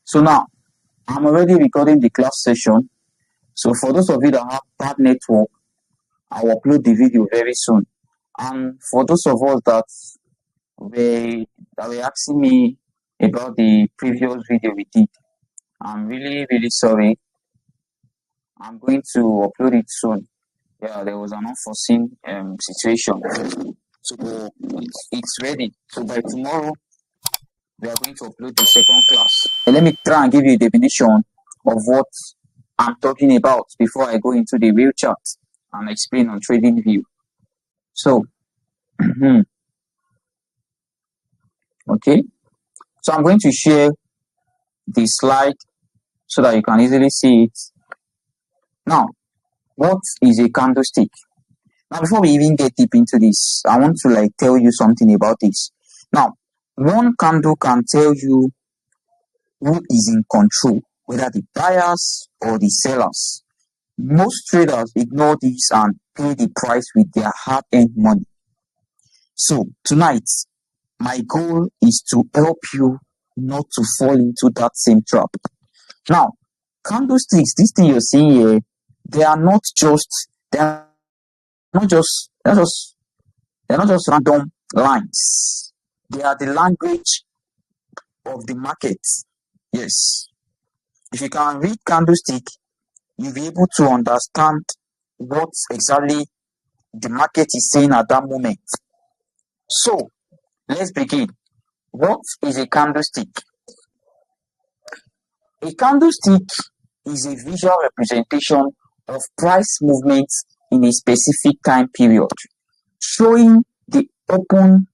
So now, I'm already recording the class session. So for those of you that have bad network, I will upload the video very soon. And for those of us that were asking me about the previous video we did, I'm really sorry. I'm going to upload it soon. Yeah, there was an unforeseen situation. So it's ready. So by tomorrow, we are going to upload the second class. Let me try and give you a definition of what I'm talking about before I go into the real chart and explain on trading view. So, okay. So I'm going to share the slide so that you can easily see it. Now, what is a candlestick? Now, before we even get deep into this, I want to tell you something about this. Now, one candle can tell you who is in control, whether the buyers or the sellers. Most traders ignore this and pay the price with their hard-earned money. So tonight, my goal is to help you not to fall into that same trap. Now, candlesticks, this thing you're seeing here, they are not just random lines. They are the language of the market. Yes. If you can read candlestick, you'll be able to understand what exactly the market is saying at that moment. So, let's begin. What is a candlestick? A candlestick is a visual representation of price movements in a specific time period, showing the open,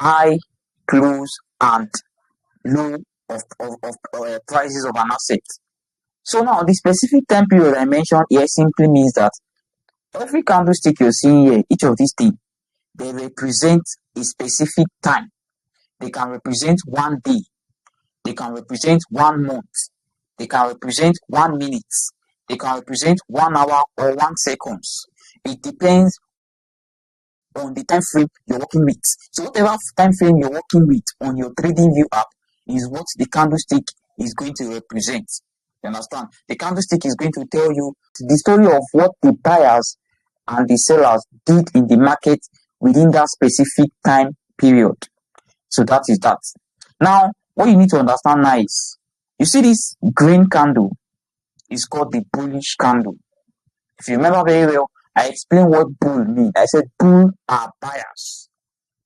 high, close, and low of prices of an asset. So now, the specific time period I mentioned here simply means that every candlestick you're seeing here, each of these things, they represent a specific time. They can represent 1 day. They can represent 1 month. They can represent 1 minute. They can represent 1 hour or 1 second. It depends on the time frame you're working with. So whatever time frame you're working with on your trading view app is what the candlestick is going to represent. You understand? The candlestick is going to tell you the story of what the buyers and the sellers did in the market within that specific time period. So that is that. Now, what you need to understand now is, you see this green candle is called the bullish candle. If you remember very well, I explained what bull means. I said bull are buyers.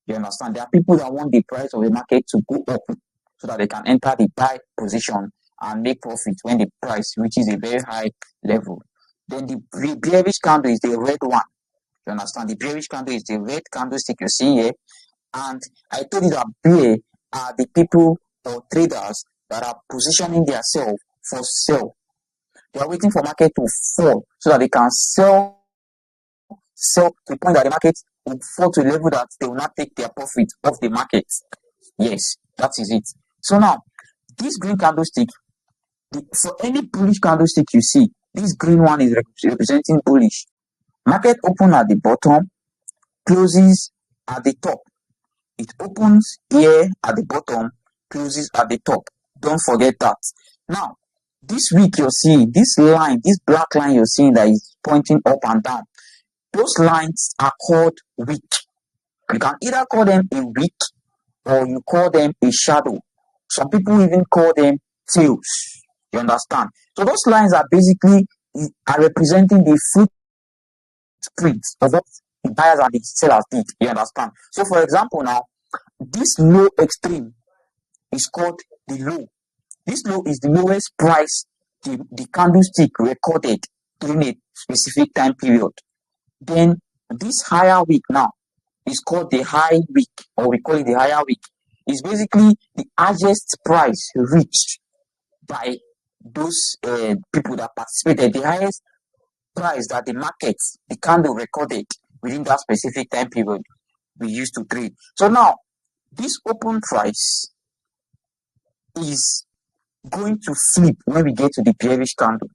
You understand? There are people that want the price of the market to go up so that they can enter the buy position and make profit when the price reaches a very high level. Then the bearish candle is the red one. You understand? The bearish candle is the red candlestick you see here. And I told you that bear are the people or traders that are positioning themselves for sell. They are waiting for market to fall so that they can sell to the point that the market will fall to a level that they will not take their profit off the market. Yes, that is it. So now, this green candlestick, for any bullish candlestick you see, this green one is representing bullish. Market open at the bottom, closes at the top. It opens here at the bottom, closes at the top. Don't forget that. Now, this week you're seeing, this line, this black line you're seeing that is pointing up and down, those lines are called wick. You can either call them a wick or you call them a shadow. Some people even call them tails. You understand? So those lines are basically representing the footprint of what the buyers and the sellers did. You understand? So for example now, this low extreme is called the low. This low is the lowest price the candlestick recorded during a specific time period. Then this higher wick now is called the high wick, or we call it the higher wick. It's basically the highest price reached by those people that participated, the highest price that the market, the candle recorded within that specific time period we used to trade. So now, this open price is going to flip when we get to the bearish candle.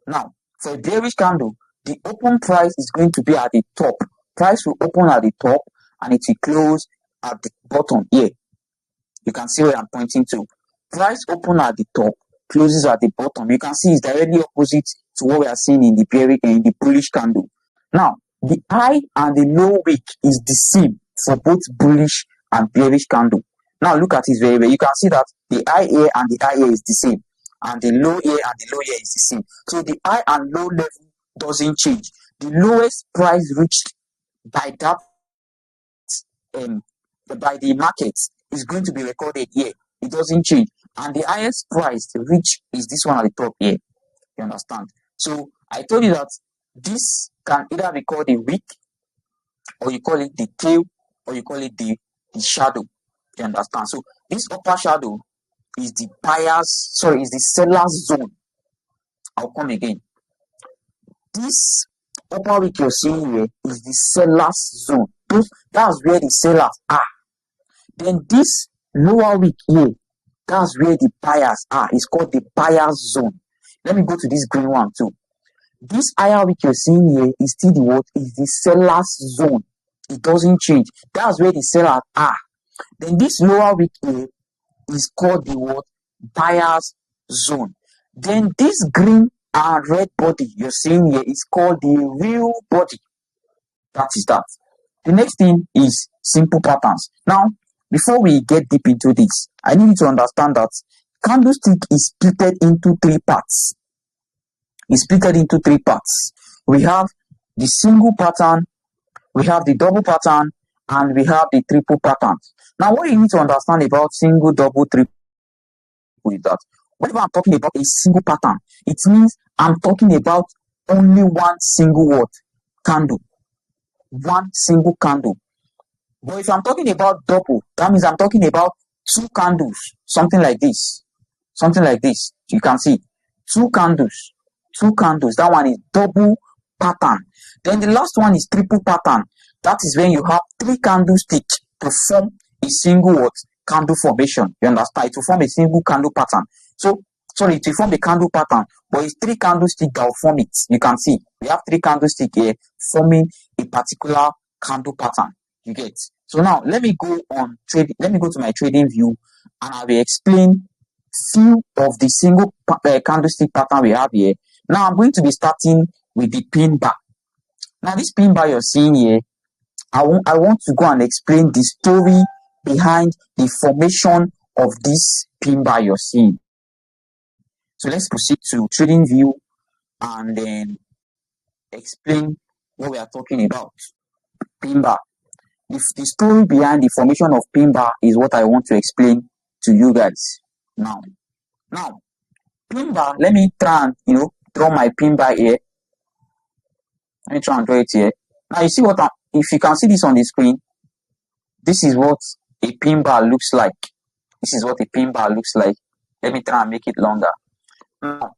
Now, for a bearish candle, the open price is going to be at the top. Price will open at the top and it will close at the bottom here. You can see where I'm pointing to. Price open at the top, closes at the bottom. You can see it's directly opposite to what we are seeing in the bearish and in the bullish candle. Now, the high and the low wick is the same for both bullish and bearish candle. Now look at it very well. You can see that the high here and the high here is the same, and the low here and the low here is the same. So the high and low level doesn't change. The lowest price reached by that by the market is going to be recorded here. It doesn't change. And the highest price reached is this one at the top here. You understand? So I told you that this can either be called a wick, or you call it the tail, or you call it the shadow. You understand? So this upper shadow is the is the seller's zone. I'll come again. This upper wick you're seeing here is the seller's zone. That's where the sellers are. Then this lower wick here, that's where the buyers are. It's called the buyer's zone. Let me go to this green one too. This higher wick you're seeing here is still the what? Is the seller's zone. It doesn't change. That's where the sellers are. Then this lower wick here is called the what? Buyer's zone. Then this green and red body you're seeing here is called the real body. That is that. The next thing is simple patterns. Now, before we get deep into this, I need you to understand that candlestick is split into three parts. It's split into three parts. We have the single pattern, we have the double pattern, and we have the triple patterns. Now, what you need to understand about single, double, triple is that whenever I'm talking about a single pattern, it means I'm talking about only one single word, candle. One single candle. But if I'm talking about double, that means I'm talking about two candles, something like this. Something like this. You can see two candles. That one is double pattern. Then the last one is triple pattern. That is when you have three candlesticks to form a single word, candle formation. You understand? To form a single candle pattern. To form a candle pattern, but it's three candlesticks that will form it. You can see we have three candlesticks here forming a particular candle pattern. You get? So now let me go to my trading view, and I will explain few of the single candlestick pattern we have here. Now I'm going to be starting with the pin bar. Now this pin bar you're seeing here, I want to go and explain the story behind the formation of this pin bar you're seeing. So let's proceed to trading view and then explain what we are talking about. Pin bar. The story behind the formation of pin bar is what I want to explain to you guys now. Now, pin bar, let me try and draw my pin bar here. Let me try and draw it here. Now you see if you can see this on the screen, this is what a pin bar looks like. This is what a pin bar looks like. Let me try and make it longer. Now,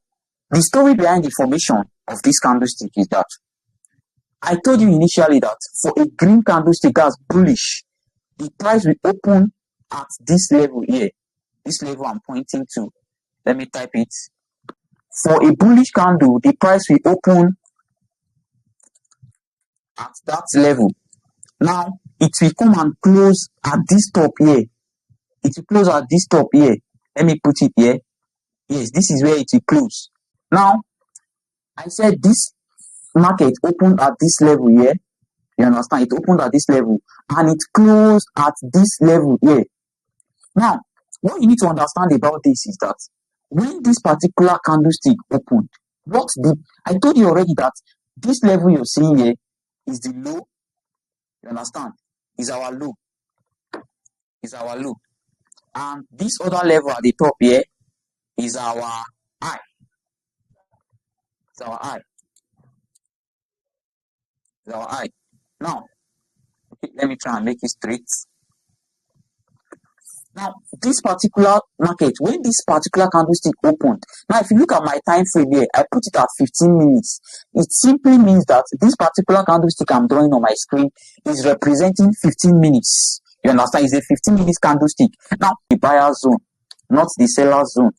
the story behind the formation of this candlestick is that I told you initially that for a green candlestick that's bullish, the price will open at this level here. This level I'm pointing to. Let me type it. For a bullish candle, the price will open at that level. Now, it will come and close at this top here. It will close at this top here. Let me put it here. Yes, this is where it will close. Now, I said this market opened at this level here. You understand? It opened at this level and it closed at this level here. Now, what you need to understand about this is that when this particular candlestick opened, I told you already that this level you're seeing here is the low. You understand? Is our low. And this other level at the top here is our high. It's our high. Now, let me try and make it straight. Now, this particular market, when this particular candlestick opened, now if you look at my time frame here, I put it at 15 minutes. It simply means that this particular candlestick I'm drawing on my screen is representing 15 minutes. You understand? It's a 15 minutes candlestick. Now, the buyer zone, not the seller zone.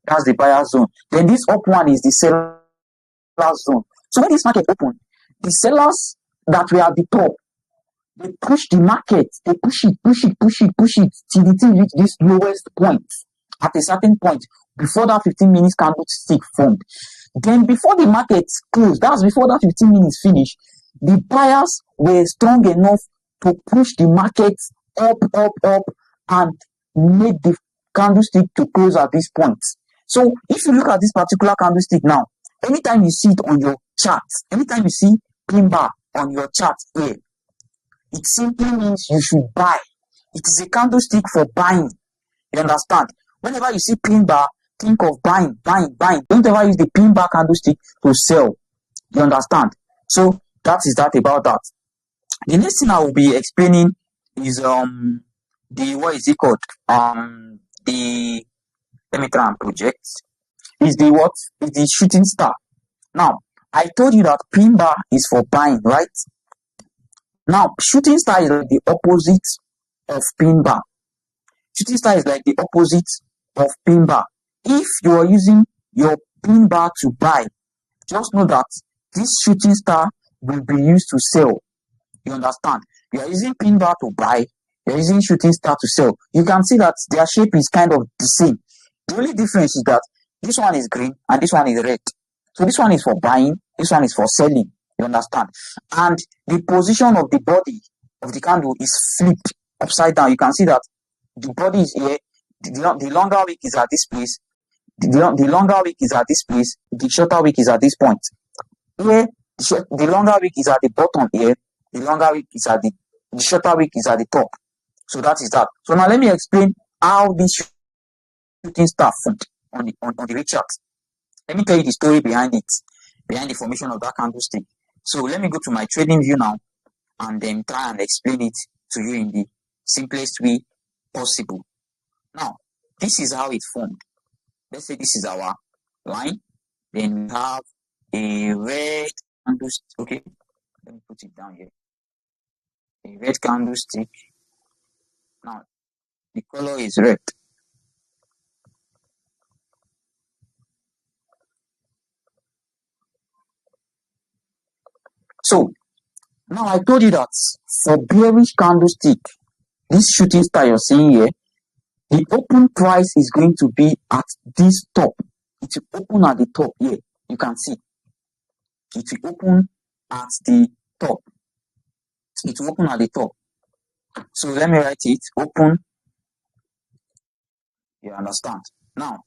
That's the buyer zone. Then this up one is the seller zone. So when this market opened, the sellers that were at the top, They push the market, they push it till the thing reach this lowest point at a certain point before that 15 minutes candlestick formed. Then before the market closed, that's before that 15 minutes finished, the buyers were strong enough to push the market up, and make the candlestick to close at this point. So if you look at this particular candlestick now, anytime you see it on your chart, anytime you see pin bar on your chart here, it simply means you should buy. It is a candlestick for buying. You understand? Whenever you see pin bar, think of buying. Don't ever use the pin bar candlestick to sell. You understand? So that is that about that. The next thing I will be explaining is what is it called? Let me try and project. Is the shooting star. Now, I told you that pin bar is for buying, right? Now, shooting star is like the opposite of pin bar. Shooting star is like the opposite of pin bar. If you are using your pin bar to buy, just know that this shooting star will be used to sell. You understand? You are using pin bar to buy, you are using shooting star to sell. You can see that their shape is kind of the same. The only difference is that this one is green and this one is red. So this one is for buying, this one is for selling. You understand? And the position of the body of the candle is flipped upside down. You can see that the body is here. The longer wick is at this place. The longer wick is at this place. The shorter wick is at this point. Here, the longer wick is at the bottom here. The longer wick is at the shorter wick is at the top. So that is that. So now let me explain how this shooting star formed on the red chart. Let me tell you the story behind it, behind the formation of that candlestick. So let me go to my trading view now and then try and explain it to you in the simplest way possible. Now, this is how it formed. Let's say this is our line. Then we have a red candlestick. Okay, let me put it down here. A red candlestick. Now, the color is red. So, now I told you that for bearish candlestick, this shooting star you're seeing here, the open price is going to be at this top. It will open at the top here. You can see. It will open at the top. It will open at the top. So let me write it. Open. You understand? Now,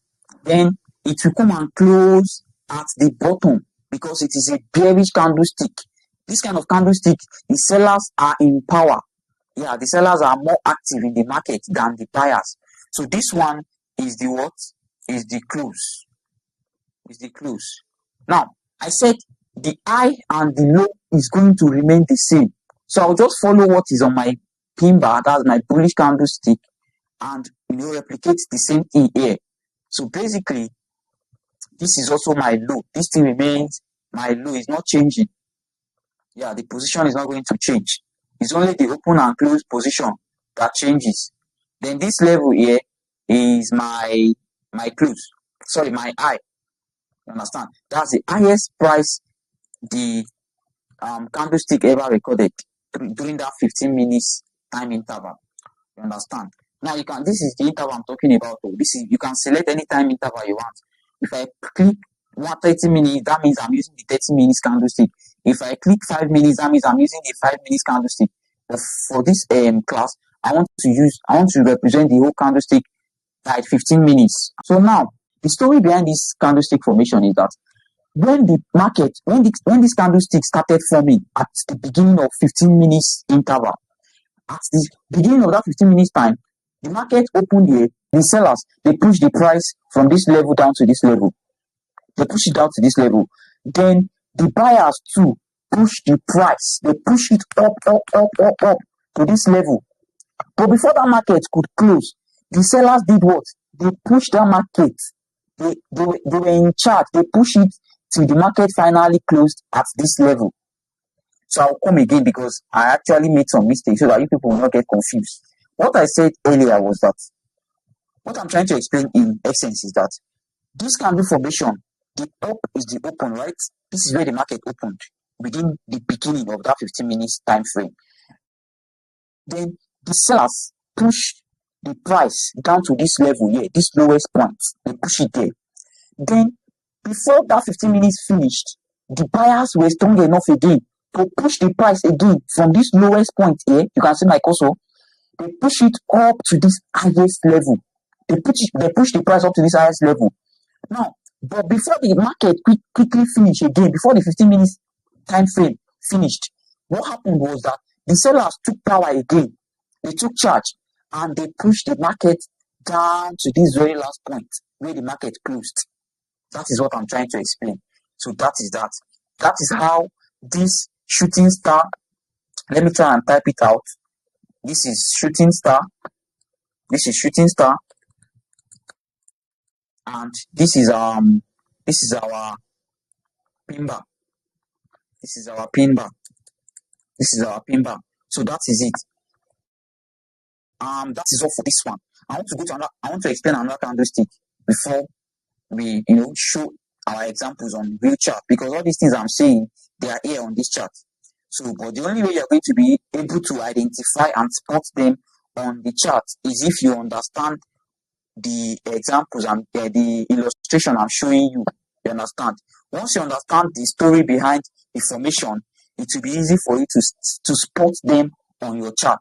then it will come and close at the bottom because it is a bearish candlestick. This kind of candlestick, the sellers are in power. Yeah, the sellers are more active in the market than the buyers. So this one is the what? Is the close. Is the close. Now, I said the high and the low is going to remain the same. So I'll just follow what is on my pin bar, that's my bullish candlestick, and replicate the same thing here. So basically, this is also my low. This thing remains my low, is not changing. Yeah, the position is not going to change. It's only the open and close position that changes. Then this level here is my close. Sorry, my high. You understand? That's the highest price the candlestick ever recorded during that 15 minutes time interval. You understand? Now this is the interval I'm talking about. You can select any time interval you want. If I click 130 minutes, that means I'm using the 30 minutes candlestick. If I click 5 minutes, that means I'm using the 5 minutes candlestick. But for this class, I want to represent the whole candlestick at 15 minutes. So now, the story behind this candlestick formation is that when this candlestick started forming at the beginning of 15 minutes interval, at the beginning of that 15 minutes time, the market opened here. The sellers, they push the price from this level down to this level. They push it down to this level. Then the buyers too push the price. They push it up to this level. But before that market could close, the sellers did what? They pushed that market. They were in charge. They pushed it till the market finally closed at this level. So I'll come again because I actually made some mistakes so that you people will not get confused. What I said earlier was that what I'm trying to explain in essence is that this candle formation, the up is the open, right? This is where the market opened within the beginning of that 15 minutes time frame. Then the sellers push the price down to this level here, this lowest point. They push it there. Then before that 15 minutes finished, the buyers were strong enough again to push the price again from this lowest point here. You can see my cursor. They push it up to this highest level. They push the price up to this highest level. Now, but before the market quickly finished again, before the 15 minutes time frame finished, what happened was that the sellers took power again. They took charge and they pushed the market down to this very last point where the market closed. That is what I'm trying to explain. So that is that. That is how this shooting star, let me try and type it out. This is shooting star. This is shooting star. And this is our pin bar. This is our pin bar. This is our pin bar. So that is it. That is all for this one. I want to explain another candlestick before we show our examples on real chart, because all these things I'm saying, they are here on this chart. So, but the only way you're going to be able to identify and spot them on the chart is if you understand the examples and the illustration I'm showing you. You understand? Once you understand the story behind the formation, it will be easy for you to spot them on your chart.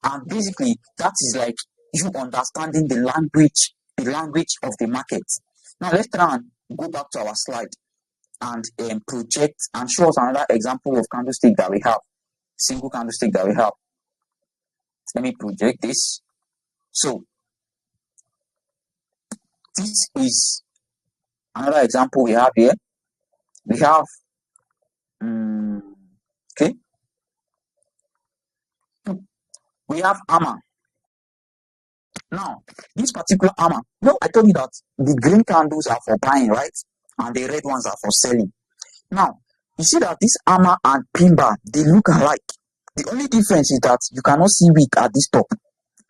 And basically, that is like you understanding the language of the market. Now let's try and go back to our slide and project and show us another example of candlestick that we have. Single candlestick that we have. Let me project this. So this is another example we have here. We have okay. We have hammer. Now, this particular hammer, I told you that the green candles are for buying, right? And the red ones are for selling. Now, you see that this hammer and pin bar, they look alike. The only difference is that you cannot see wick at this top.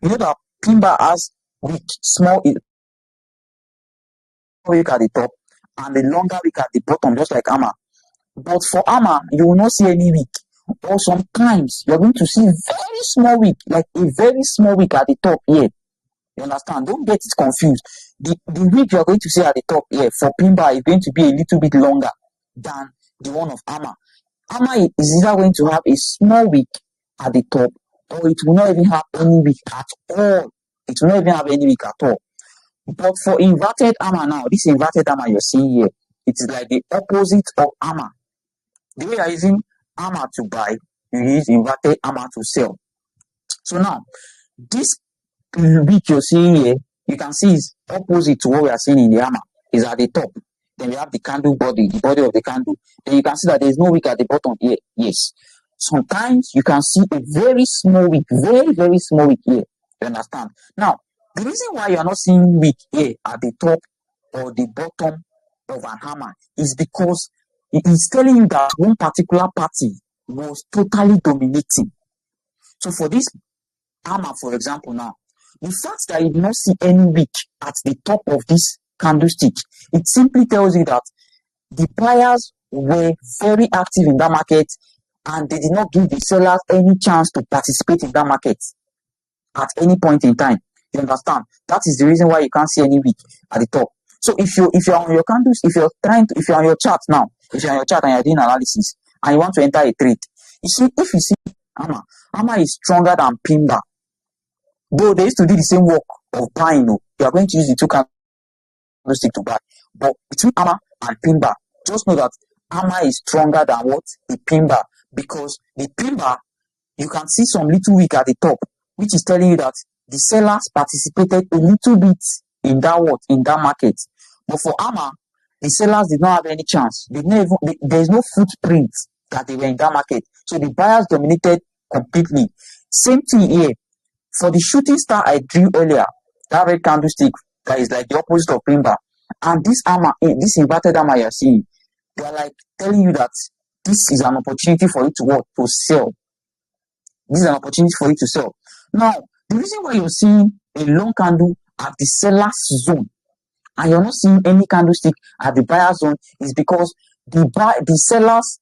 You know that pin bar has wick, small wick at the top, and the longer wick at the bottom, just like hammer. But for hammer, you will not see any wick. Or sometimes you're going to see very small wick, like a very small wick at the top here. You understand? Don't get it confused. The wick you're going to see at the top here for pin bar is going to be a little bit longer than the one of hammer. Hammer is either going to have a small wick at the top, or it will not even have any wick at all. It will not even have any wick at all. But for inverted hammer now, this inverted hammer you're seeing here, it is like the opposite of hammer. The way you're using hammer to buy, you use inverted hammer to sell. So now, this wick you're seeing here, you can see is opposite to what we are seeing in the hammer. Is at the top. Then we have the candle body, the body of the candle. Then you can see that there is no wick at the bottom here. Yes. Sometimes you can see a very small wick, very, very small wick here. You understand? Now, the reason why you are not seeing wick here at the top or the bottom of an hammer is because it is telling you that one particular party was totally dominating. So for this hammer, for example, now, the fact that you do not see any wick at the top of this candlestick, it simply tells you that the buyers were very active in that market and they did not give the sellers any chance to participate in that market at any point in time. You understand? That is the reason why you can't see any wick at the top. So if you're on your candles, if you're on your chart now, if you're on your chart and you're doing analysis and you want to enter a trade, if you see hammer is stronger than pin bar. Though they used to do the same work of buying, you are going to use the two candlesticks to buy. But between hammer and pin bar, just know that hammer is stronger than what? The pin bar. Because the pin bar, you can see some little wick at the top, which is telling you that the sellers participated a little bit in that market. But for hammer, the sellers did not have any chance. There is no footprint that they were in that market. So the buyers dominated completely. Same thing here. For the shooting star I drew earlier, that red candlestick that is like the opposite of pin bar, and this hammer, this inverted hammer you're seeing, they are like telling you that this is an opportunity for you to sell. This is an opportunity for you to sell. Now, the reason why you're seeing a long candle at the seller's zone and you're not seeing any candlestick at the buyer's zone is because the sellers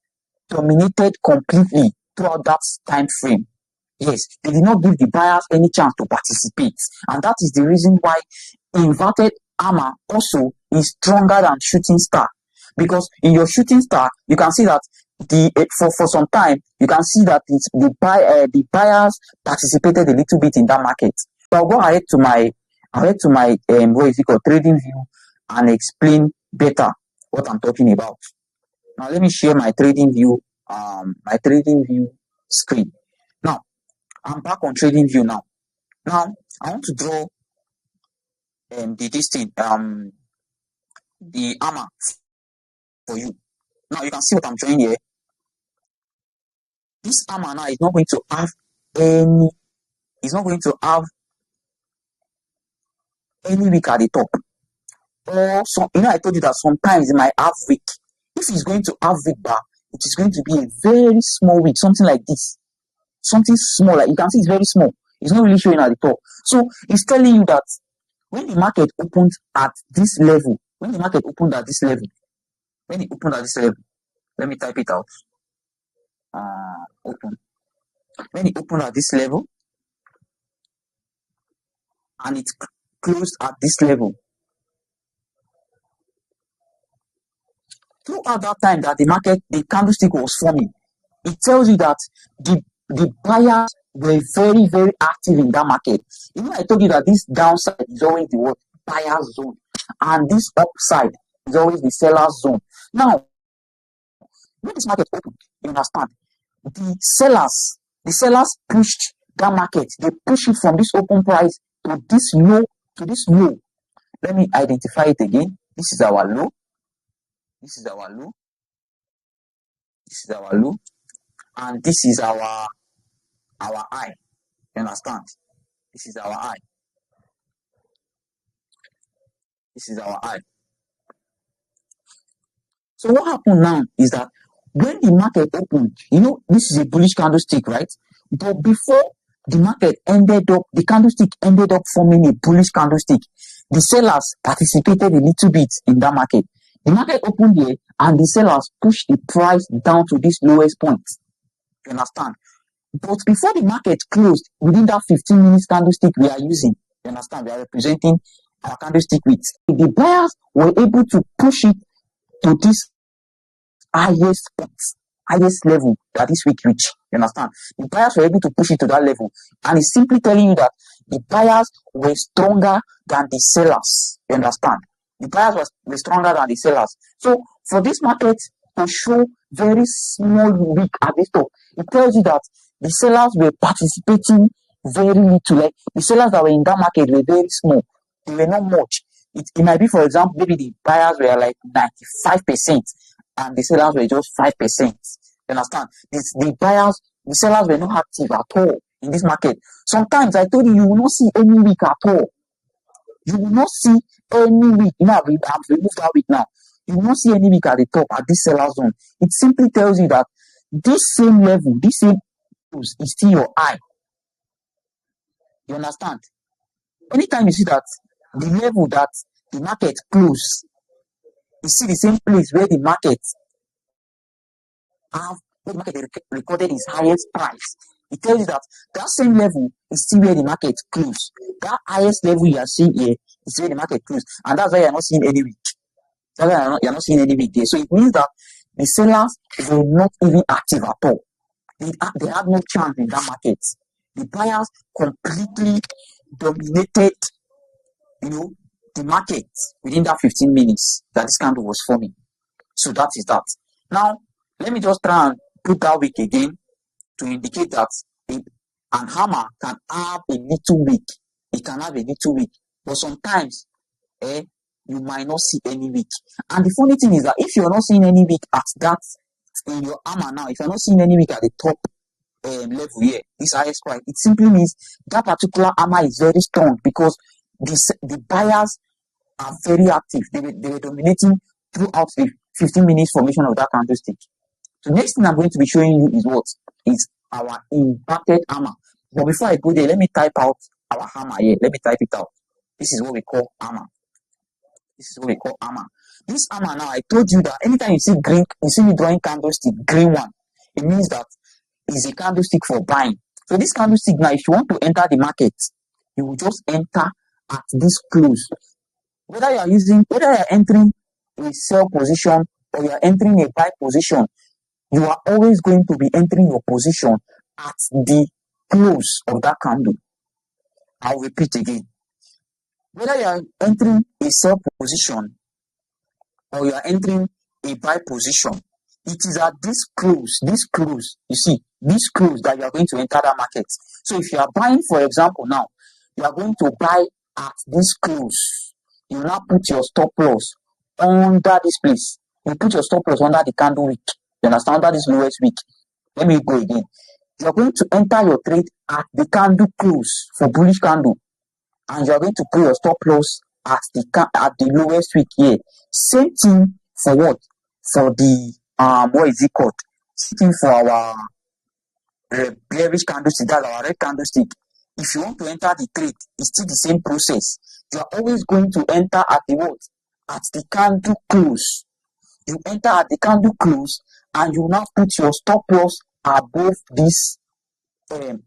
dominated completely throughout that time frame. Yes, they did not give the buyers any chance to participate. And that is the reason why inverted hammer also is stronger than shooting star. Because in your shooting star, you can see that for some time, you can see that the buyers participated a little bit in that market. So I'll go ahead to my what is it called, trading view, and explain better what I'm talking about. Now let me share my trading view screen. Now I'm back on trading view now. Now I want to draw the hammer for you. Now you can see what I'm drawing here. This hammer now is not going to have any wick at the top. Or I told you that sometimes it might have wick. If it's going to have wick bar, it is going to be a very small wick, something like this. Something small, like you can see it's very small. It's not really showing at the top. So it's telling you that when the market opened at this level, let me type it out. Open. When it opened at this level and it closed at this level, throughout that time that the candlestick was forming, it tells you that the buyers were very, very active in that market. I told you that this downside is always the buyer's zone, and this upside is always the seller's zone. Now, when this market opened, you understand, the sellers pushed that market. They pushed it from this open price to this low. Let me identify it again. This is our low. And this is our high. You understand? This is our high. So what happened now is that when the market opened, this is a bullish candlestick, right? But before the market the candlestick ended up forming a bullish candlestick. The sellers participated a little bit in that market. The market opened here and the sellers pushed the price down to this lowest point. You understand? But before the market closed, within that 15 minutes candlestick we are using, you understand, we are representing our candlestick with, the buyers were able to push it to this highest level that this week reached. You understand? The buyers were able to push it to that level, and it's simply telling you that the buyers were stronger than the sellers. You understand? The buyers were stronger than the sellers. So for this market to show very small wick at this top, it tells you that the sellers were participating very little. Like the sellers that were in that market were very small. They were not much. It might be, for example, maybe the buyers were like 95% and the sellers were just 5%. You understand? The sellers were not active at all in this market. Sometimes I told you will not see any wick at all. You will not see any wick. I've removed that wick now. You will not see any wick at the top at this seller zone. It simply tells you that this same level, this same is still your high. You understand? Anytime you see that the level that the market close, you see the same place where the market recorded its highest price. It tells you that same level is still where the market closed. That highest level you are seeing here is where the market closed, and that's why you are not seeing any wick. That's why you are not seeing any wick there. So it means that the sellers were not even active at all. They had no chance in that market. The buyers completely dominated, the market within that 15 minutes that this candle was forming. So that is that. Now, let me just try and put that wick again to indicate that an hammer can have a little wick. It can have a little wick, but sometimes you might not see any wick. And the funny thing is that if you're not seeing any wick at that in your hammer now, if you're not seeing any wick at the top level here, this highest price, it simply means that particular hammer is very strong because the buyers are very active. They were dominating throughout the 15 minutes formation of that candlestick. The next thing I'm going to be showing you is what is our inverted hammer. But before I go there, let me type out our hammer here. Let me type it out. This is what we call hammer. This hammer now, I told you that anytime you see green, you see me drawing candlestick, green one, it means that it's a candlestick for buying. So this candlestick now, if you want to enter the market, you will just enter at this close. Whether you are entering a sell position or you are entering a buy position, you are always going to be entering your position at the close of that candle. I'll repeat again. Whether you are entering a sell position or you are entering a buy position, it is at this close, you see, this close that you are going to enter that market. So if you are buying, for example, now, you are going to buy at this close. You now put your stop loss under this place. You put your stop loss under the candle wick. You understand? Under this lowest wick. Let me go again. You are going to enter your trade at the candle close for bullish candle, and you are going to put your stop loss at the lowest wick here. Same thing for what? For the what is it called? Same thing for our bearish candlestick, that's our red candlestick. If you want to enter the trade, it's still the same process. You are always going to enter at the what? At the candle close. You enter at the candle close, and you now put your stop loss above this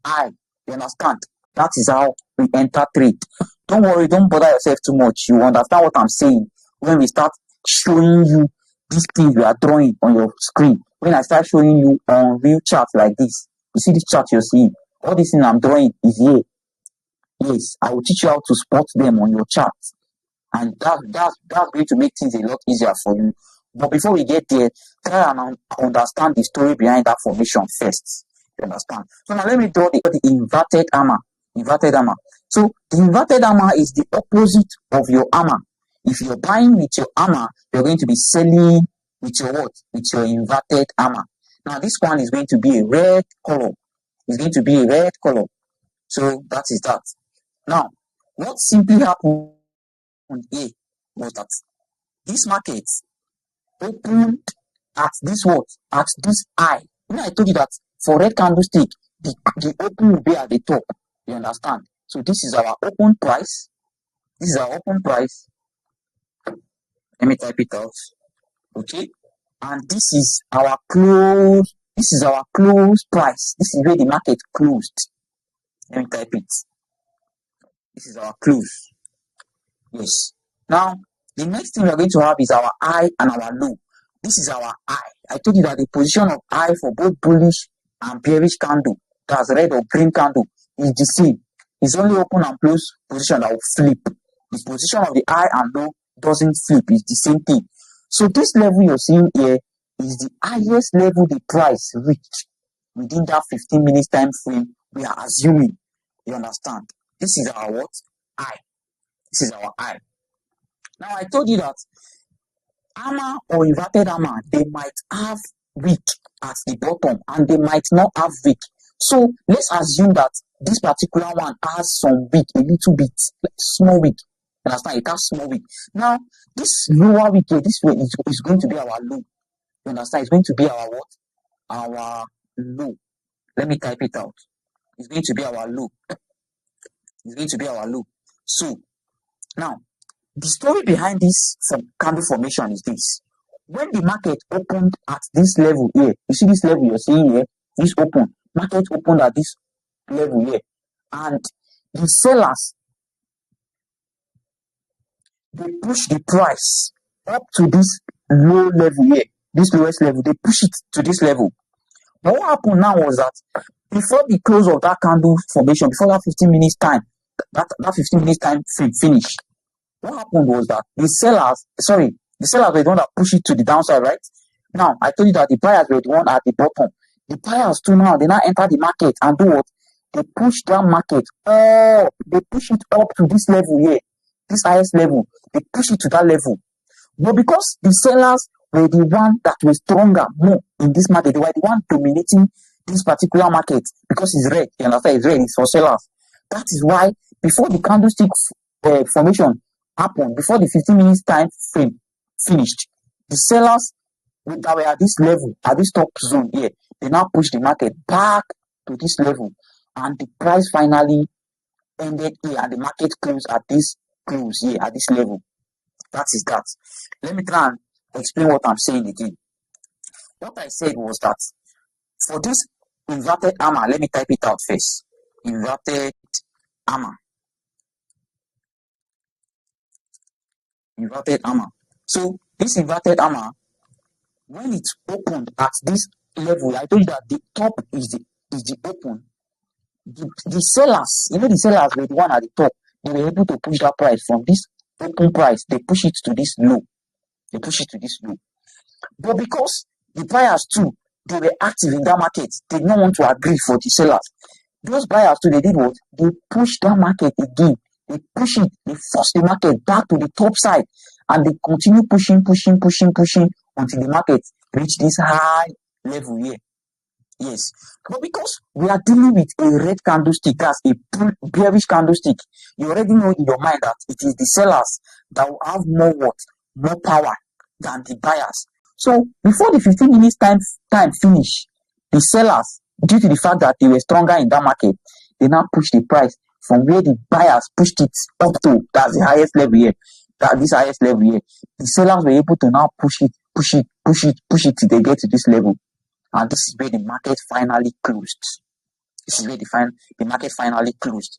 eye. You understand? That is how we enter trade. Don't worry, don't bother yourself too much. You understand what I'm saying when we start showing you these things we are drawing on your screen. When I start showing you on real charts like this, you see this chart you're seeing, all this thing I'm drawing is here. Yes, I will teach you how to spot them on your chart, and that's going to make things a lot easier for you. But before we get there, try and understand the story behind that formation first. You understand? So now let me draw the inverted hammer. Inverted hammer. So the inverted hammer is the opposite of your hammer. If you're buying with your hammer, you're going to be selling with your what? With your inverted hammer. Now this one is going to be a red color. It's going to be a red color. So that is that. Now, what simply happened here was that this market opened at this what? At this high. You know, I told you that for red candlestick, the open will be at the top. You understand? So this is our open price. This is our open price. Let me type it out. Okay. And this is our close. This is our close price. This is where the market closed. Let me type it. This is our close. Yes. Now, the next thing we are going to have is our high and our low. This is our high. I told you that the position of high for both bullish and bearish candle, that's red or green candle, is the same. It's only open and close position that will flip. The position of the high and low doesn't flip. It's the same thing. So this level you're seeing here is the highest level the price reached within that 15 minutes time frame we are assuming. You understand? This is our what? High. This is our high. Now I told you that hammer or inverted hammer, they might have wick at the bottom and they might not have wick. So let's assume that this particular one has some wick, a little bit, like small wick. Understand? It has small wick. Now this lower wick here, this way is going to be our low. You understand? It's going to be our what? Our low. Let me type it out. It's going to be our low. It's going to be our low. So now the story behind this candle formation is this. When the market opened at this level here, you see this level you're seeing here, this open, market opened at this level here, and the sellers, they push the price up to this low level here, this lowest level, they push it to this level. But what happened now was that before the close of that candle formation, before that 15 minutes time, that 15 minutes time finished, what happened was that the sellers were the one that pushed it to the downside, right? Now, I told you that the buyers were the one at the bottom. The buyers too now, they now enter the market and do what? They push that market up. They push it up to this level here, this highest level. They push it to that level. But because the sellers were the one that were stronger more in this market, they were the one dominating this particular market because it's red. You understand? It's red. It's for sellers. That is why before the candlestick formation happened, before the 15 minutes time frame finished, the sellers that were at this level, at this top zone here, they now push the market back to this level, and the price finally ended here, and the market closed at this close here, at this level. That is that. Let me try and explain what I'm saying again. What I said was that for this inverted hammer. Let me type it out first. Inverted hammer. Inverted hammer. So this inverted hammer, when it's opened at this level, I told you that the top is the open. The sellers, the sellers were the one at the top. They were able to push that price from this open price. They push it to this low. They push it to this low. But because the buyers too, they were active in that market, they did not want to agree for the sellers. Those buyers too, they did what? They pushed that market again. They push it, they force the market back to the top side, and they continue pushing until the market reach this high level here. Yes, but because we are dealing with a red candlestick, that's a bearish candlestick, you already know in your mind that it is the sellers that will have more power than the buyers. So before the 15 minutes time finish, the sellers, due to the fact that they were stronger in that market, they now push the price from where the buyers pushed it up to, that's the highest level here, this highest level here. The sellers were able to now push it till they get to this level. And this is where the market finally closed. This is where the market finally closed.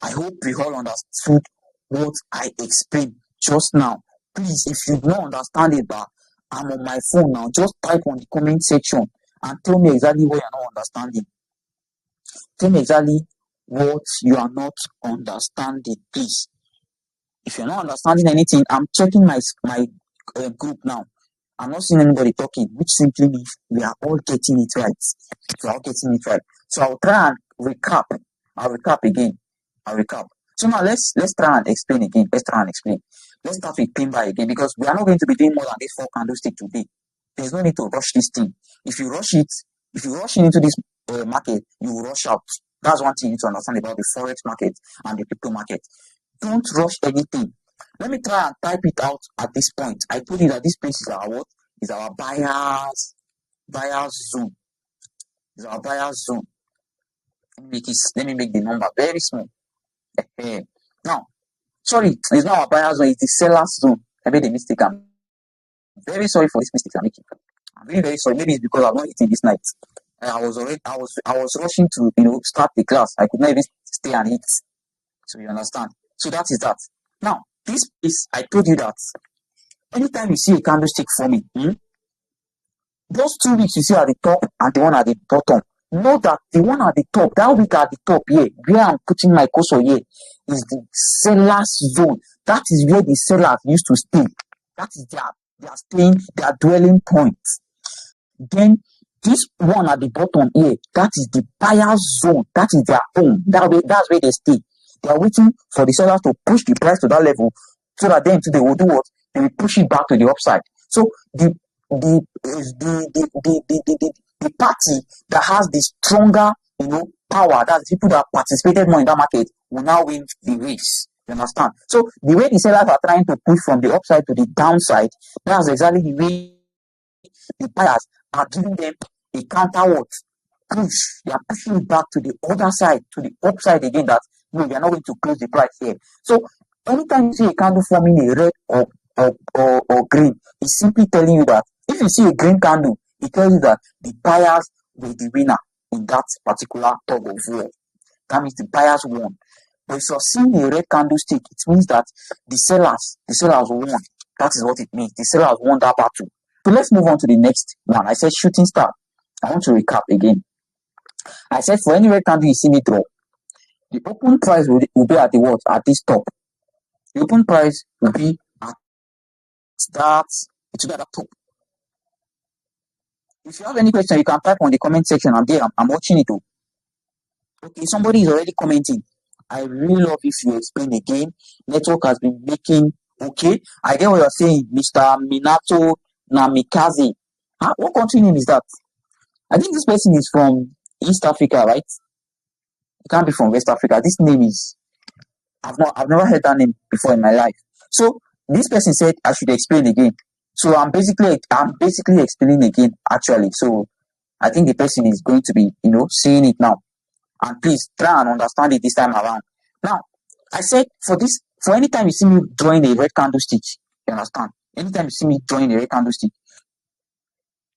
I hope we all understood what I explained just now. Please, if you don't understand it, but I'm on my phone now, just type on the comment section and tell me exactly what you're not understanding. Tell me exactly what you are not understanding, please. If you're not understanding anything, I'm checking my group now. I'm not seeing anybody talking, which simply means we are all getting it right. We are all getting it right. So I'll try and recap. I'll recap again. So now let's try and explain again. Let's start with pin buy again, because we are not going to be doing more than this 4 candlestick today. There's no need to rush this thing. If you rush into this market, you will rush out. That's one thing you need to understand about the forex market and the crypto market. Don't rush anything. Let me try and type it out at this point. I told you that this place is our what? Is our buyer's zone. Is our buyer's zone. Let me make the number very small. Now, sorry, it's not our buyer's zone, it's the seller's zone. I made a mistake. I'm very sorry for this mistake I'm making. I'm really very sorry. Maybe it's because I'm not eating this night. I was rushing to start the class. I could not even stay and eat. So you understand. So that is that. Now, this is, I told you that anytime you see a candlestick forming, those 2 wicks you see at the top and the one at the bottom, know that the one at the top, that wick at the top here, where I'm putting my cursor here, is the seller's zone. That is where the sellers used to stay. That is their dwelling point. Then this one at the bottom here, that is the buyer's zone. That is their home. That's where they stay. They are waiting for the sellers to push the price to that level, so that then they will do what? They will push it back to the upside. So the party that has the stronger, power, that's people that participated more in that market, will now win the race. You understand? So the way the sellers are trying to push from the upside to the downside, that's exactly the way the buyers are giving them a counter push. They are pushing it back to the other side, to the upside again, that no, we are not going to close the price here. So anytime you see a candle forming a red or green, it's simply telling you that if you see a green candle, it tells you that the buyers were the winner in that particular tug of war. That means the buyers won. But if you're seeing a red candlestick, it means that the sellers won. That is what it means. The sellers won that battle. So let's move on to the next one. I said shooting star. I want to recap again. I said for any red candle you see me draw, the open price will be at the what? At this top. The open price will be at that. It will be at the top. If you have any question, you can type on the comment section. I'm there. I'm watching it too. Okay, somebody is already commenting. I really love if you explain again. Network has been making. Okay, I get what you're saying, Mr. Minato Namikaze. What country name is that? I think this person is from East Africa, right? It can't be from West Africa. This name is, I've never heard that name before in my life. So this person said I should explain again. So I'm basically explaining again, actually. So I think the person is going to be, seeing it now. And please try and understand it this time around. Now, I said for any time you see me drawing a red candlestick, you understand? Anytime you see me drawing a red candlestick.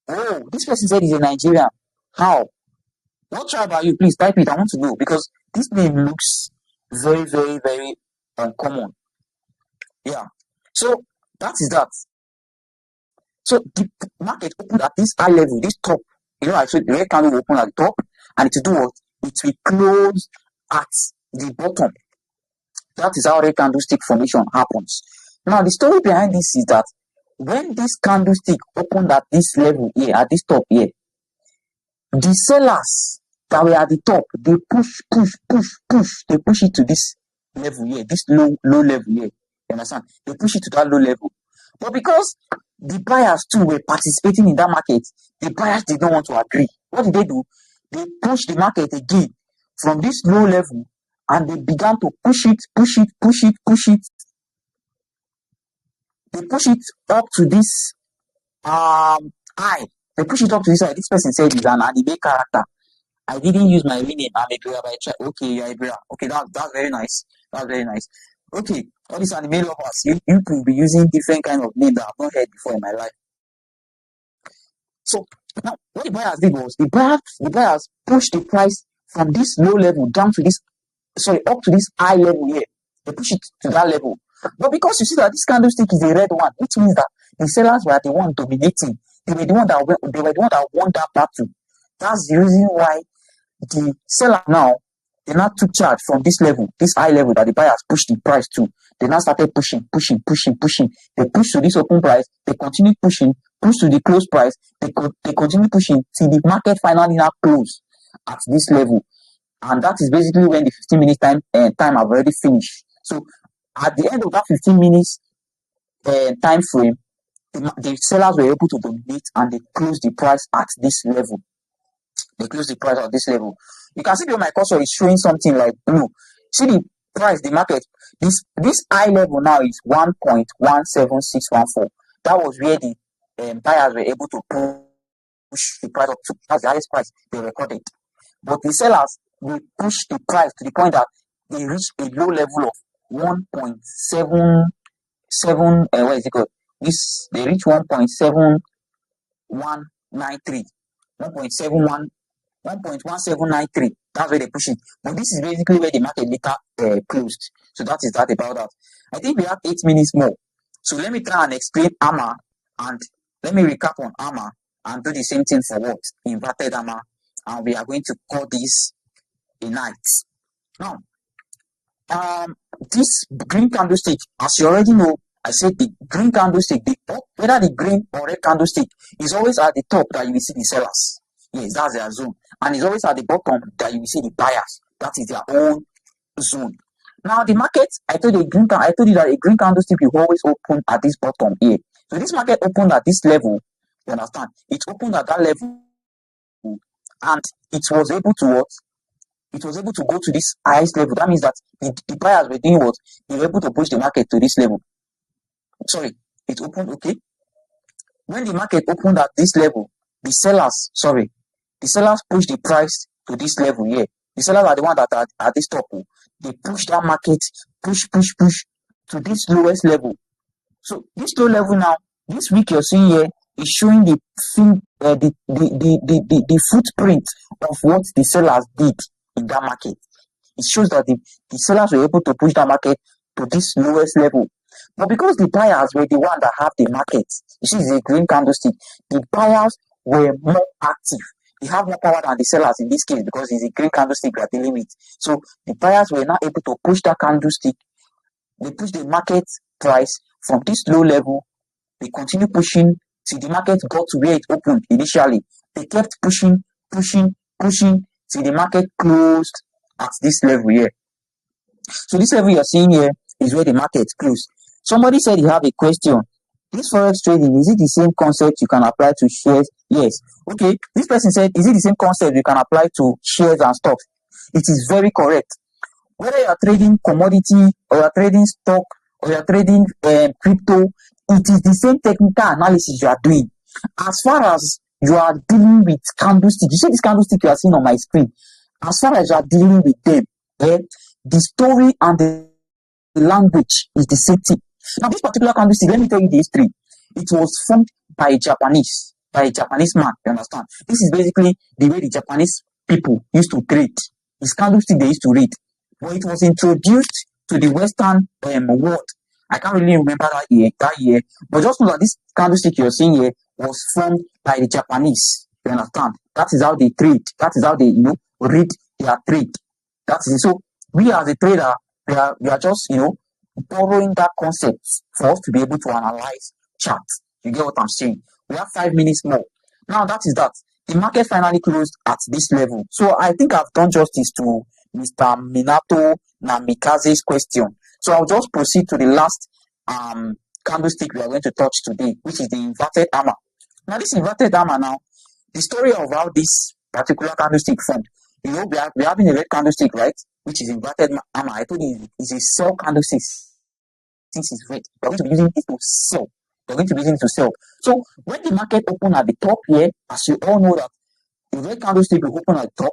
Oh, this person said he's a Nigerian. How? What tribe are you? Please type it. I want to know because this name looks very, very, very uncommon. Yeah. So that is that. So the market opened at this high level, this top. I said the red candle will open at the top, and to do what? It will close at the bottom. That is how red candlestick formation happens. Now, the story behind this is that when this candlestick opened at this level here, at this top here, the sellers that were at the top, they push, they push it to this level here, this low level here. You understand? They push it to that low level. But because the buyers too were participating in that market, the buyers did not want to agree. What did they do? They pushed the market again from this low level, and they began to push it. They push it up to this high. They push it up to this high. This person said he's an anime character. I didn't use my real name. I'm a Ibra, but I tried. Okay, you're Ibra. Okay, that's very nice. That's very nice. Okay, all these anime lovers, you could be using different kind of name that I've not heard before in my life. So now, what the buyers did was the buyers pushed the price from this low level down to this, up to this high level here. They push it to that level. But because you see that this candlestick is a red one, which means that the sellers were the one dominating. They were the one that won that battle. That's the reason why the seller now, they now took charge from this level, this high level that the buyers pushed the price to. They now started pushing. They pushed to this open price. They continued pushing, push to the close price. They continue pushing till the market finally now closed at this level. And that is basically when the 15 minutes time have already finished. So at the end of that 15 minutes time frame, the sellers were able to dominate and they closed the price at this level. They close the price at this level. You can see that my cursor is showing something like blue. See the price, the market. This high level now is 1.17614. That was where the buyers were able to push the price up to. That's the highest price they recorded. But the sellers will push the price to the point that they reach a low level of 1.77. What is it called? They reach 1.7193. 1.1793. That's where they push it. But this is basically where the market later closed. So that is that about that. I think we have 8 minutes more. So let me try and explain AMA, and let me recap on AMA and do the same thing for what? Inverted AMA. And we are going to call this a night. Now, this green candlestick, as you already know, I said the green candlestick, whether the green or red candlestick, is always at the top that you will see the sellers. Yes, that's their zone. And it's always at the bottom that you will see the buyers. That is their own zone. Now, the market, I told you that a green candlestick will always open at this bottom here. So this market opened at this level. You understand? It opened at that level, and it was able to what? It was able to go to this highest level. That means that the buyers were doing what? They were able to push the market to this level. Sorry, it opened, okay. When the market opened at this level, the sellers pushed the price to this level here. The sellers are the ones that are at this top. They push that market, push to this lowest level. So this low level now, this week you're seeing here is showing the footprint of what the sellers did in that market. It shows that the sellers were able to push that market to this lowest level. But because the buyers were the one that have the market, you see, it's a green candlestick, the buyers were more active. They have more power than the sellers in this case because it's a green candlestick we are dealing with. So the buyers were now able to push that candlestick. They push the market price from this low level. They continue pushing till the market got to where it opened initially. They kept pushing till the market closed at this level here. So this level you're seeing here is where the market closed. Somebody said you have a question. This forex trading, is it the same concept you can apply to shares? Yes. Okay. This person said, is it the same concept you can apply to shares and stocks? It is very correct. Whether you are trading commodity or you are trading stock or you are trading crypto, it is the same technical analysis you are doing. As far as you are dealing with candlestick, you see this candlestick you are seeing on my screen. As far as you are dealing with them, the story and the language is the same thing. Now, this particular candlestick, let me tell you the history. It was formed by a Japanese man, you understand? This is basically the way the Japanese people used to trade. It's candlestick they used to read. But it was introduced to the Western world. I can't really remember that year. But just know that this candlestick you're seeing here was formed by the Japanese. You understand? That is how they trade. That is how they, read their trade. That is it. So we as a trader, we are just, borrowing that concept for us to be able to analyze charts. You get what I'm saying? We have 5 minutes more. Now that is that. The market finally closed at this level. So I think I've done justice to Mr. Minato Namikaze's question. So I'll just proceed to the last candlestick we are going to touch today, which is the inverted hammer. Now this inverted hammer now, the story of how this particular candlestick formed. We're having a red candlestick, right? Which is inverted hammer. I told you it's a sell candlestick since it's red. We're going to be using it to sell. We're going to be using it to sell. So when the market opened at the top here, as you all know that the red candlestick will open at the top,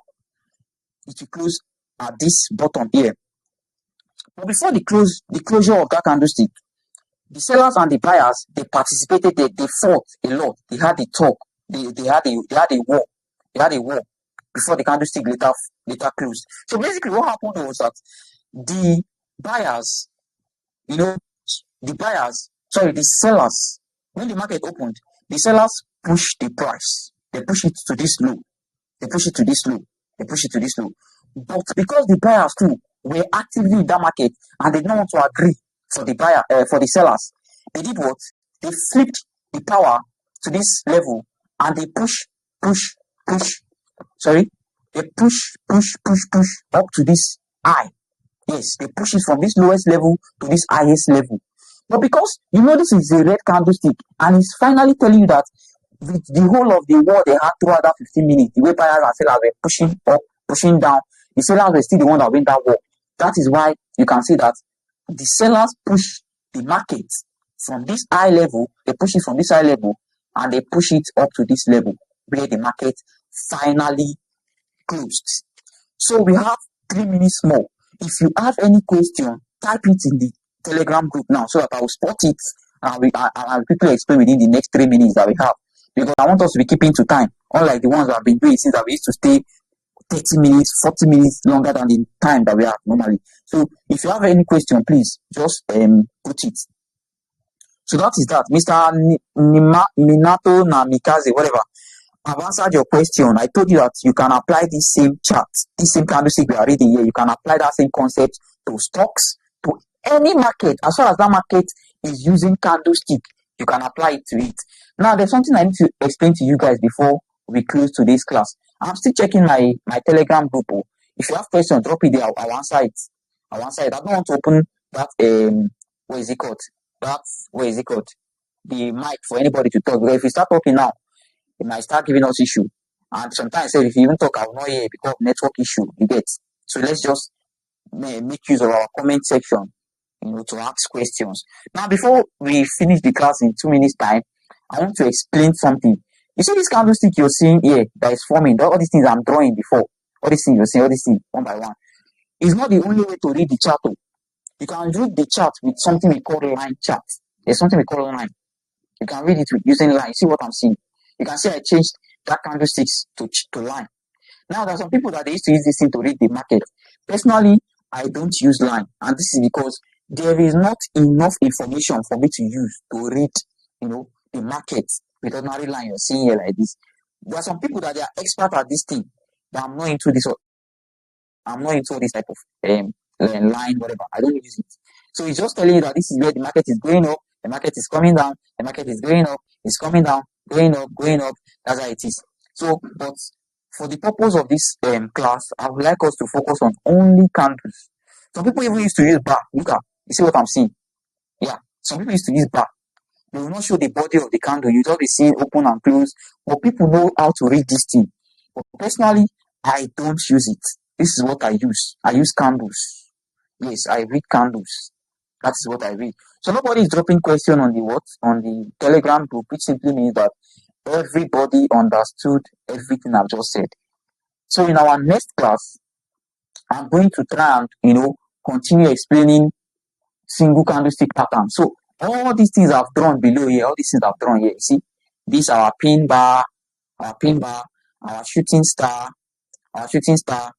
it will close at this bottom here. But before the closure of that candlestick, the sellers and the buyers, they participated, they fought a lot. They had a talk. They had a war. They had a war before the candlestick later closed. So basically what happened was that the buyers, the sellers, when the market opened, the sellers pushed the price. They push it to this low. They push it to this low. They push it to this low. But because the buyers too were actively in that market and they didn't want to agree for the sellers, they did what? They flipped the power to this level and they push. They push up to this high. Yes, they push it from this lowest level to this highest level. But because this is a red candlestick and it's finally telling you that with the whole of the war they had throughout that 15 minutes, the way buyers and sellers were pushing up, pushing down, the sellers were still the one that win that war. That is why you can see that the sellers push the market from this high level, they push it from this high level and they push it up to this level where the market finally closed. So we have 3 minutes more. If you have any question, type it in the Telegram group now so that I will spot it and I'll quickly explain within the next 3 minutes that we have. Because I want us to be keeping to time, unlike the ones that I've been doing since we used to stay 30 minutes, 40 minutes longer than the time that we have normally. So if you have any question, please just put it. So that is that. Mr. Minato Namikaze, whatever. I've answered your question. I told you that you can apply this same chart, this same candlestick we are reading here. You can apply that same concept to stocks, to any market. As far as that market is using candlestick, you can apply it to it. Now, there's something I need to explain to you guys before we close today's class. I'm still checking my Telegram group. If you have questions, drop it there. I'll answer it. I don't want to open that, what is it called? The mic for anybody to talk. Because if you start talking now, it might start giving us issue. And sometimes if you even talk, I will not hear because of network issue, you get. So let's just make use of our comment section, to ask questions. Now, before we finish the class in 2 minutes time, I want to explain something. You see this candlestick you're seeing here that is forming, all these things I'm drawing before, all these things you're seeing, all these things one by one. It's not the only way to read the chart. You can read the chart with something we call line chart. There's something we call line. You can read it with using line. See what I'm seeing? You can see I changed that candlesticks to line. Now, there are some people that they used to use this thing to read the market. Personally, I don't use line. And this is because there is not enough information for me to use to read, the market with ordinary line you're seeing here like this. There are some people that they are expert at this thing, but I'm not into this. I'm not into this type of line, whatever. I don't use it. So it's just telling you that this is where the market is going up, the market is coming down, the market is going up, it's coming down, going up. That's how it is. So, but for the purpose of this class, I would like us to focus on only candles. Some people even used to use bar. Look at, you see what I'm seeing? Yeah, some people used to use bar. They will not show the body of the candle. You just be seeing open and close. But people know how to read this thing. But personally, I don't use it. This is what I use. I use candles. Yes, I read candles. That is what I read. So nobody is dropping question on the Telegram group, which simply means that everybody understood everything I've just said. So in our next class, I'm going to try and continue explaining single candlestick pattern. So all these things I've drawn below here, you see, these are our pin bar, our shooting star, our shooting star,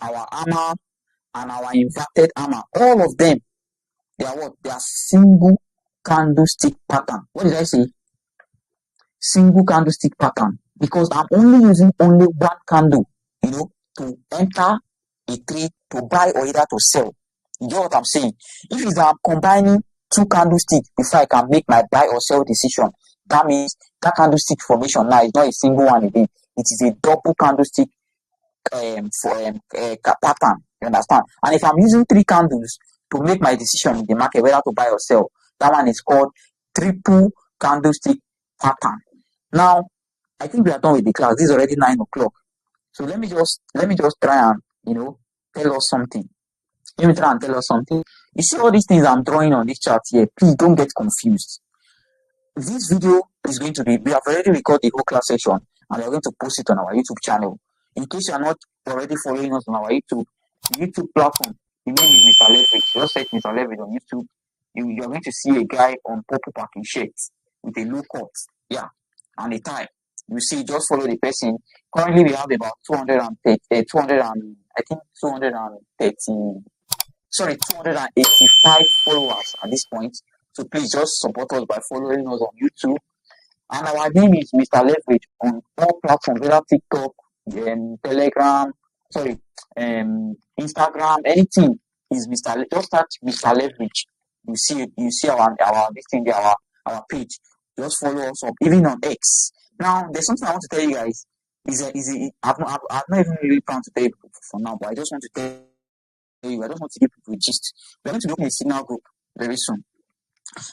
our hammer, and our inverted hammer. All of them, they are what? They are single candlestick pattern. What did I say? Single candlestick pattern. Because I'm only using only one candle, to enter a trade, to buy or either to sell. You get what I'm saying? If it's I'm combining two candlesticks before I can make my buy or sell decision, that means that candlestick formation now is not a single one again. It is a double candlestick pattern. You understand? And if I'm using three candles to make my decision in the market whether to buy or sell, that one is called triple candlestick pattern. Now, I think we are done with the class. This is already 9 o'clock. So let me just try and tell us something. Let me try and tell us something. You see all these things I'm drawing on this chart here. Please don't get confused. This video is going to be, we have already recorded the whole class section and we are going to post it on our YouTube channel. In case you are not already following us on our YouTube platform, the name is Mr. Leverage. Just search Mr. Leverage on YouTube. You are going to see a guy on purple packing shirts with a low cut, and a tie. You see, just follow the person. Currently, we have about 285 followers at this point. So please just support us by following us on YouTube. And our name is Mr. Leverage on all platforms, whether TikTok, Telegram, Instagram, anything is Mr. Just search Mr. Leverage. You see our this thing there, our page. Just follow us up, even on X. Now, there's something I want to tell you guys. I've not even really planned to tell you for now, but I just want to tell you, I just want to give people a gist. We're going to be opening a signal group very soon.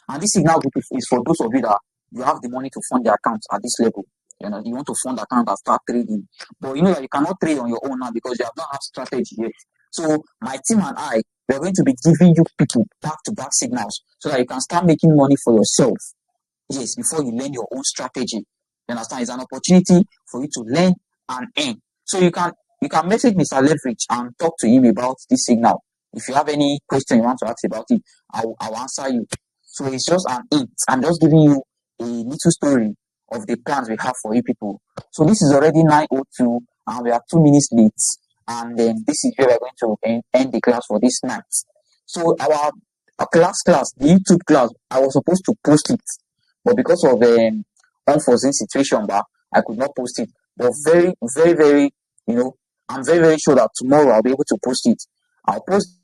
And this signal group is for those of you that you have the money to fund the account at this level. You want to fund the account and start trading. But you know that you cannot trade on your own now because you have not had strategy yet. So my team and I, we're going to be giving you people back-to-back signals so that you can start making money for yourself. Yes, before you learn your own strategy. You understand? It's an opportunity for you to learn and earn. So you can message Mr. Leverage and talk to him about this signal. If you have any question you want to ask about it, I'll answer you. So it's just an hint. I'm just giving you a little story of the plans we have for you people. So this is already 9:02 and we are 2 minutes late. And then this is where we're going to end the class for this night. So our class, the YouTube class, I was supposed to post it. But because of the unforeseen situation, I could not post it. But very, very, very, I'm very, very sure that tomorrow I'll be able to post it. I'll post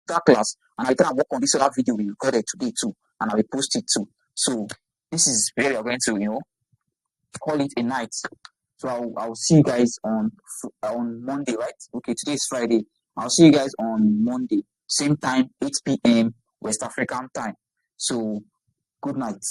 that class and I'll try and work on this other video we recorded today too. And I will post it too. So this is where we're going to, call it a night. So I'll see you guys on Monday, right? Okay, today is Friday. I'll see you guys on Monday. Same time, 8 p.m. West African time. So good night.